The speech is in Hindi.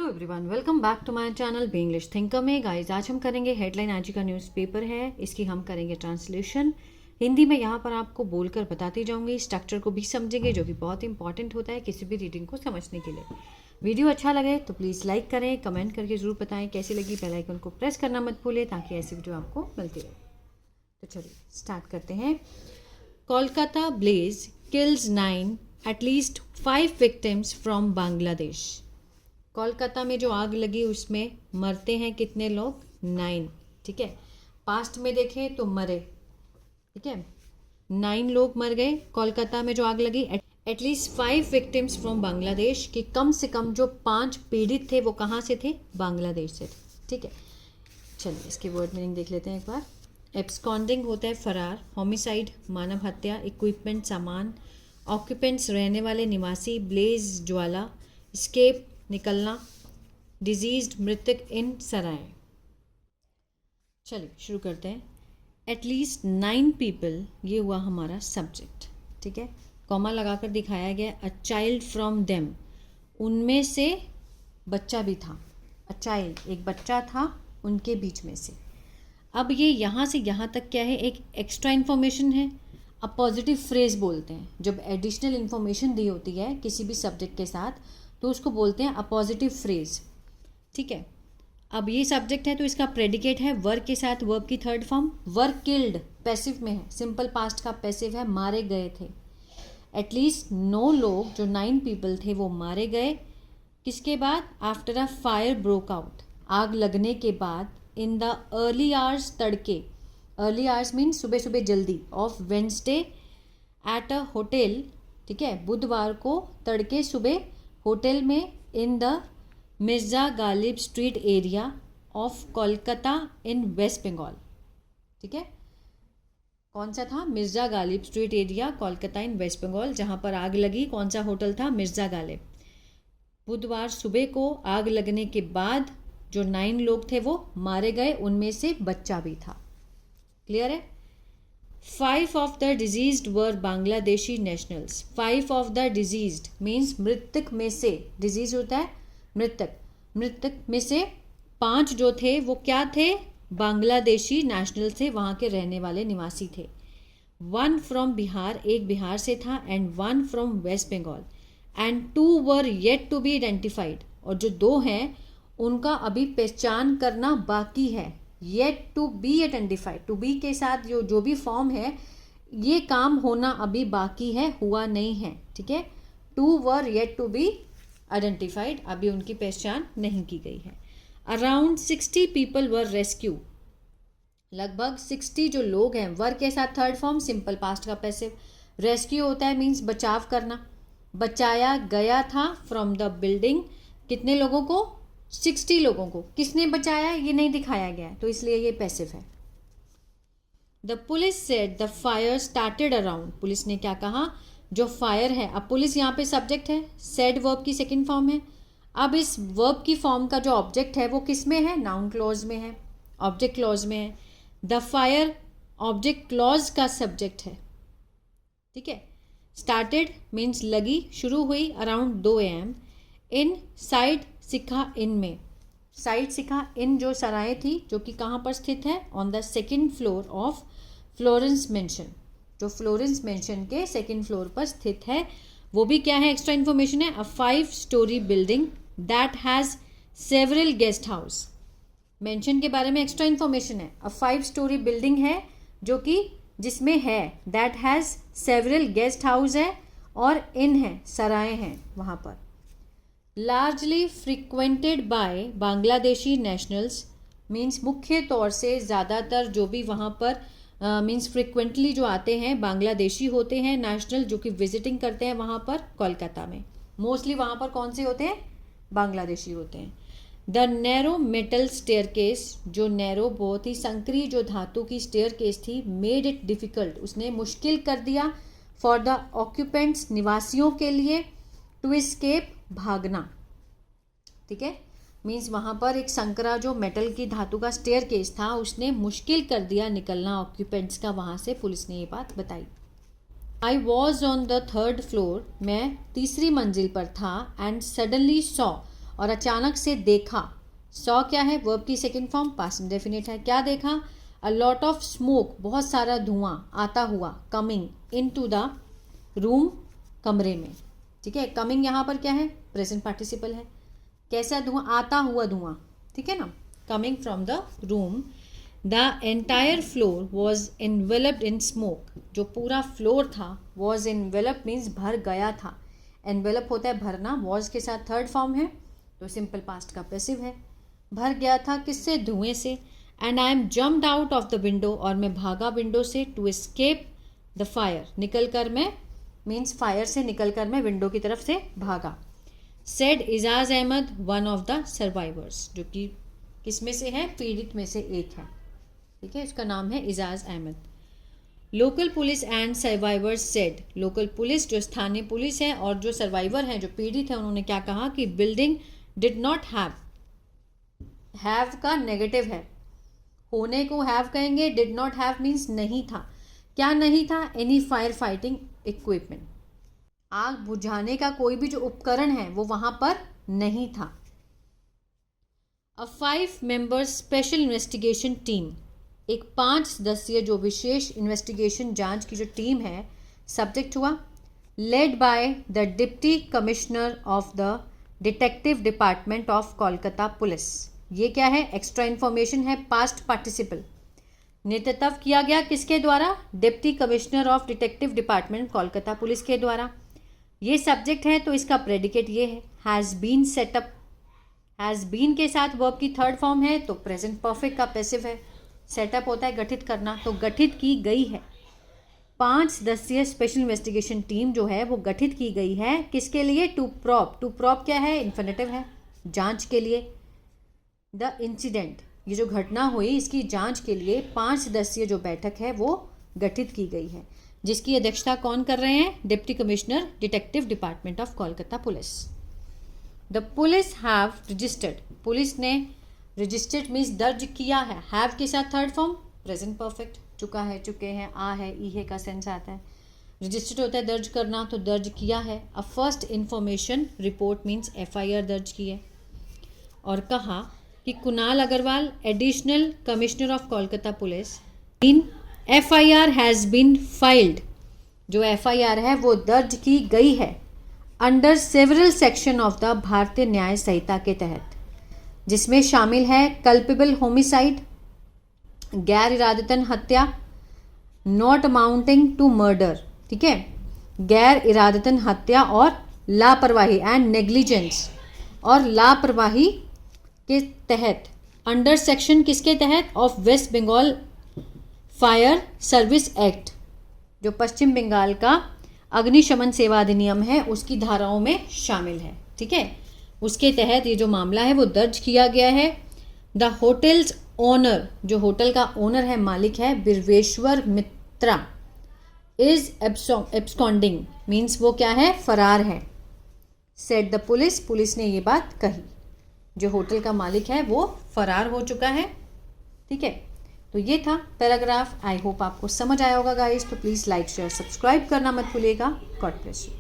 Everyone, welcome back to my channel B English thinker में। गाइस, आज हम करेंगे हेडलाइन। आज का न्यूज़पेपर है, इसकी हम करेंगे ट्रांसलेशन हिंदी में। यहाँ पर आपको बोलकर बताती जाऊंगी, स्ट्रक्चर को भी समझेंगे, जो कि बहुत इंपॉर्टेंट होता है किसी भी रीडिंग को समझने के लिए। वीडियो अच्छा लगे तो प्लीज़ लाइक करें, कमेंट करके ज़रूर बताएं कैसी लगी। बेल आइकन को प्रेस करना मत भूलें ताकि ऐसी वीडियो आपको मिलती रहे। तो चलिए स्टार्ट करते हैं। Kolkata blaze kills 9 at least 5 victims from Bangladesh. Kolkata में जो आग लगी उसमें मरते हैं कितने लोग? 9। ठीक है, पास्ट में देखें तो मरे, ठीक है, 9 लोग मर गए कोलकाता में जो आग लगी। एटलीस्ट 5 विक्टिम्स फ्रॉम बांग्लादेश, कि कम से कम जो 5 पीड़ित थे वो कहाँ से थे? बांग्लादेश से थे। ठीक है, चलिए इसके वर्ड मीनिंग देख लेते हैं एक बार। एब्सकॉन्डिंग होता है फरार, होमिसाइड मानव हत्या, इक्विपमेंट सामान, ऑक्यूपेंट्स रहने वाले निवासी, ब्लेज ज्वाला, स्केप निकलना, डिजीज्ड मृतक इन सराय। चलिए शुरू करते हैं। एटलीस्ट 9 पीपल, ये हुआ हमारा सब्जेक्ट। ठीक है, कॉमा लगाकर दिखाया गया। अ चाइल्ड फ्रॉम देम, उनमें से बच्चा भी था। अ चाइल्ड, एक बच्चा था उनके बीच में से। अब ये यहाँ से यहाँ तक क्या है? एक एक्स्ट्रा इन्फॉर्मेशन है। अब पॉजिटिव फ्रेज बोलते हैं जब एडिशनल इन्फॉर्मेशन दी होती है किसी भी सब्जेक्ट के साथ, तो उसको बोलते हैं अ पॉजिटिव फ्रेज। ठीक है, अब ये सब्जेक्ट है तो इसका प्रेडिकेट है वर्ब के साथ, वर्ब की third form. Verb killed passive में है, सिंपल पास्ट का पैसिव है, मारे गए थे। एटलीस्ट 9 लोग, जो 9 पीपल थे वो मारे गए। किसके बाद? After a fire broke out, आग लगने के बाद। इन द अर्ली आवर्स, तड़के, अर्ली आवर्स मीन सुबह सुबह जल्दी, of Wednesday at a hotel. ठीक है, बुधवार को तड़के सुबह होटल में, in the Mirza Ghalib Street area of Kolkata in West Bengal. ठीक है, कौन सा था? Mirza Ghalib Street area, Kolkata in West Bengal, जहाँ पर आग लगी। कौन सा होटल था? मिर्ज़ा गालिब। बुधवार सुबह को आग लगने के बाद जो 9 लोग थे वो मारे गए, उनमें से बच्चा भी था। क्लियर है? 5 of the deceased were Bangladeshi nationals. 5 of the deceased means मृतक में से, डिजीज होता है मृतक, मृतक में से 5 जो थे वो क्या थे? बांग्लादेशी नेशनल थे, वहाँ के रहने वाले निवासी थे। 1 फ्रॉम बिहार, एक बिहार से था, and 1 from West Bengal, and 2 were yet to be identified, और जो 2 हैं उनका अभी पहचान करना बाकी है। Yet to be identified, to be के साथ जो भी फॉर्म है, ये काम होना अभी बाकी है, हुआ नहीं है। ठीक है, 2 were yet to be identified, अभी उनकी पहचान नहीं की गई है। अराउंड 60 पीपल वर रेस्क्यू, लगभग 60 जो लोग हैं, वर के साथ थर्ड फॉर्म, सिंपल पास्ट का पैसिव। रेस्क्यू होता है मीन्स बचाव करना, बचाया गया था फ्रॉम द बिल्डिंग। कितने लोगों को? 60 लोगों को। किसने बचाया ये नहीं दिखाया गया, तो इसलिए ये पैसिव है। The police said the fire started around, police ने क्या कहा? जो फायर है, अब पुलिस यहाँ पे सब्जेक्ट है, सेड वर्ब की सेकंड फॉर्म है। अब इस वर्ब की फॉर्म का जो ऑब्जेक्ट है वो किस में है? नाउन क्लॉज में है, ऑब्जेक्ट क्लॉज में है। द फायर ऑब्जेक्ट क्लॉज का सब्जेक्ट है। ठीक है, स्टार्टेड मीन्स लगी, शुरू हुई, अराउंड 2 AM। इन साइड सिखा, इन में, साइड सिखा, इन जो सराय थी, जो कि कहाँ पर स्थित है? On the second floor of Florence mention, जो फ्लोरेंस मेंशन के सेकेंड फ्लोर पर स्थित है। वो भी क्या है? एक्स्ट्रा इन्फॉर्मेशन है। अ 5 story building that has several guest house, mention के बारे में एक्स्ट्रा इन्फॉर्मेशन है। अ 5 स्टोरी बिल्डिंग है जो कि जिसमें है, that has several guest house है, और इन है, सराय हैं वहाँ पर। Largely frequented by Bangladeshi nationals means मुख्य तौर से ज़्यादातर जो भी वहाँ पर मीन्स फ्रिक्वेंटली जो आते हैं बांग्लादेशी होते हैं, नेशनल जो कि विजिटिंग करते हैं वहाँ पर कोलकाता में। मोस्टली वहाँ पर कौन से होते हैं? बांग्लादेशी होते हैं। द नैरो मेटल स्टेयरकेस, जो नैरो बहुत ही संकरी जो धातु की स्टेयरकेस थी, मेड इट डिफ़िकल्ट, उसने मुश्किल कर दिया, फॉर द ऑक्यूपेंट्स, निवासियों के लिए, टू एस्केप, भागना। ठीक है, मीन्स वहाँ पर एक संकरा जो मेटल की धातु का स्टेयर केस था, उसने मुश्किल कर दिया निकलना ऑक्यूपेंट्स का वहाँ से, पुलिस ने ये बात बताई। I was on the 3rd floor, मैं 3री मंजिल पर था, एंड सडनली सॉ, और अचानक से देखा, सॉ क्या है, वर्ब की सेकंड फॉर्म, पास्ट इंडेफिनिट है। क्या देखा, अ लॉट ऑफ स्मोक, बहुत सारा धुआं आता हुआ, coming into the room, कमरे में, ठीक है। कमिंग यहाँ पर क्या है, प्रेजेंट पार्टिसिपल है। कैसा धुआं, आता हुआ धुआं, ठीक है ना, coming from the room. The entire floor was enveloped in smoke, जो पूरा फ्लोर था, वॉज एनवेलप्ड मीन्स भर गया था। एनवेलप होता है भरना, वॉज के साथ थर्ड फॉर्म है तो सिंपल पास्ट का पैसिव है। भर गया था किससे, धुएं से। And I am jumped out of the window, और मैं भागा विंडो से, टू एस्केप द फायर, निकल कर मैं, मीन्स फायर से निकल कर मैं विंडो की तरफ से भागा। Said Ijaz Ahmed, one of the survivors, जो कि किस में से है, पीड़ित में से एक है, ठीक है, इसका नाम है Ijaz Ahmed. Local police and survivors said, local police जो स्थानीय पुलिस है और जो सर्वाइवर हैं, जो पीड़ित है, उन्होंने क्या कहा कि बिल्डिंग डिड नॉट हैव का नेगेटिव है, होने को हैव कहेंगे, डिड नॉट हैव मीन्स नहीं था। क्या नहीं था, एनी फायर फाइटिंग इक्विपमेंट, आग बुझाने का कोई भी जो उपकरण है वो वहां पर नहीं था। अ 5 मेंबर स्पेशल इन्वेस्टिगेशन टीम, एक 5 सदस्यीय जो विशेष इन्वेस्टिगेशन जांच की जो टीम है, सब्जेक्ट हुआ, led by the deputy commissioner of the detective department of Kolkata police. ये क्या है, एक्स्ट्रा इन्फॉर्मेशन है, पास्ट पार्टिसिपल। नेतृत्व किया गया किसके द्वारा, deputy commissioner of detective department Kolkata police के द्वारा। ये सब्जेक्ट है तो इसका प्रेडिकेट ये है, has been set up. Has been के साथ वर्ब की थर्ड फॉर्म है तो प्रेजेंट परफेक्ट का पैसिव है। सेटअप होता है गठित करना, तो गठित की गई है। 5 सदस्यीय स्पेशल इन्वेस्टिगेशन टीम जो है वो गठित की गई है किसके लिए, टू प्रॉप। टू प्रॉप क्या है, इन्फिनेटिव है, जांच के लिए। द इंसिडेंट, ये जो घटना हुई इसकी जांच के लिए 5 सदस्यीय जो बैठक है वो गठित की गई है, जिसकी अध्यक्षता कौन कर रहे हैं, deputy commissioner detective department of Kolkata police. The police have registered, police ने रजिस्टर्ड मीन्स दर्ज किया है, हैव के साथ थर्ड फॉर्म, प्रेजेंट परफेक्ट, चुका है, चुके हैं, आ है, ई है का सेंस आता है। रजिस्टर्ड होता है दर्ज करना, तो दर्ज किया है। A first information report means FIR दर्ज की है। और कहा कि Kunal Agarwal, additional commissioner of Kolkata police, an FIR has been filed, जो FIR है वो दर्ज की गई है, under several section of the Bharatiya Nyaya संहिता के तहत, जिसमें शामिल है कल्पेबल होमिसाइड, गैर इरादतन हत्या, नॉट अमाउंटिंग टू मर्डर, ठीक है, गैर इरादतन हत्या और लापरवाही एंड नेग्लिजेंस, और लापरवाही के तहत, अंडर सेक्शन किसके तहत, of West Bengal fire service act, जो पश्चिम बंगाल का अग्निशमन सेवा अधिनियम है उसकी धाराओं में शामिल है, ठीक है, उसके तहत ये जो मामला है वो दर्ज किया गया है। द होटल्स ओनर, जो होटल का ओनर है, मालिक है, बिरवेश्वर मित्रा, इज एब्सकॉन्डिंग मीन्स वो क्या है, फरार है। सेड द पुलिस, पुलिस ने ये बात कही, जो होटल का मालिक है वो फरार हो चुका है, ठीक है। तो ये था पैराग्राफ। आई होप आपको समझ आया होगा गाइस, तो प्लीज़ लाइक शेयर सब्सक्राइब करना मत भूलिएगा। God bless you.